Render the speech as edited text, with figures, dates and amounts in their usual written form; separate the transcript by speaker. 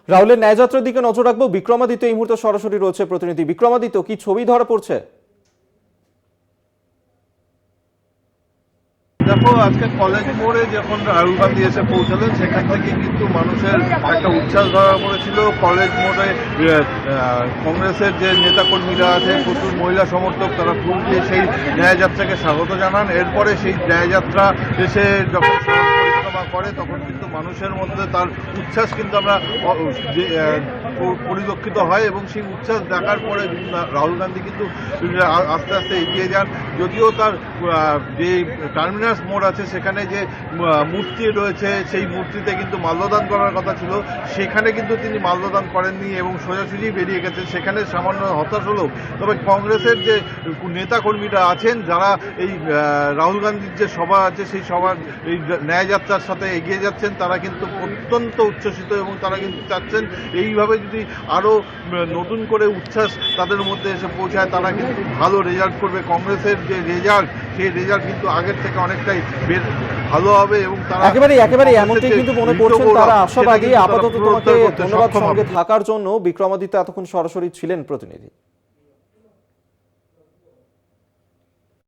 Speaker 1: রাহুলের ন্যায়যাত্রার দিকে নজর রাখবো। বিক্রমাদিত্য এই মুহূর্তে সরাসরি রয়েছে প্রতিনিধি। বিক্রমাদিত্য, কি ছবি ধরা পড়ছে?
Speaker 2: দেখো, আজকে কলেজ মোড়ে যখন রাহুল গান্ধী এসে পৌঁছালেন সেখান থেকে কিন্তু মানুষের একটা উচ্ছ্বাস ধরা পড়েছিল। কলেজ মোড়ে কংগ্রেসের যে নেতাকর্মীরা আছে, প্রচুর মহিলা সমর্থক, তারা ফুল দিয়ে সেই ন্যায়যাত্রাকে স্বাগত জানান। এরপরে সেই ন্যায়যাত্রা এসে যখন সড়ক পরিক্রমা করে তখন কিন্তু মানুষের মধ্যে তার উচ্ছ্বাস কিন্তু আমরা পরিলক্ষিত হয় এবং সেই উচ্ছ্বাস দেখার পরে রাহুল গান্ধী কিন্তু আস্তে আস্তে এগিয়ে যান। যদিও তার যে টার্মিনাস মোড় আছে সেখানে যে মূর্তি রয়েছে সেই মূর্তিতে কিন্তু মাল্যদান করার কথা ছিল, সেখানে কিন্তু তিনি মাল্যদান করেননি এবং সোজাসুজি বেরিয়ে গেছেন। সেখানে সামান্য হতাশ হলেও তবে কংগ্রেসের যে নেতাকর্মীরা আছেন যারা এই রাহুল গান্ধীর যে সভা আছে সেই সভার এই ন্যায়যাত্রার সাথে এগিয়ে যাচ্ছেন, তারা কিন্তু অত্যন্ত উচ্ছ্বসিত এবং তারা কিন্তু চাচ্ছেন এইভাবে যদি আরও নতুন করে উচ্ছ্বাস তাদের মধ্যে এসে পৌঁছায় তারা কিন্তু ভালো রেজাল্ট করবে। কংগ্রেসের যে রেজাল্ট সেই রেজাল্ট কিন্তু আগের থেকে অনেকটাই ভালো হবে এবং তারা
Speaker 1: একেবারে এমনটাই কিন্তু মনে করছেন তারা, আশাবাদী। আপাতত তোমাকে ধন্যবাদ সঙ্গে থাকার জন্য। বিক্রমাদিত্য এতক্ষণ সরাসরি ছিলেন প্রতিনিধি।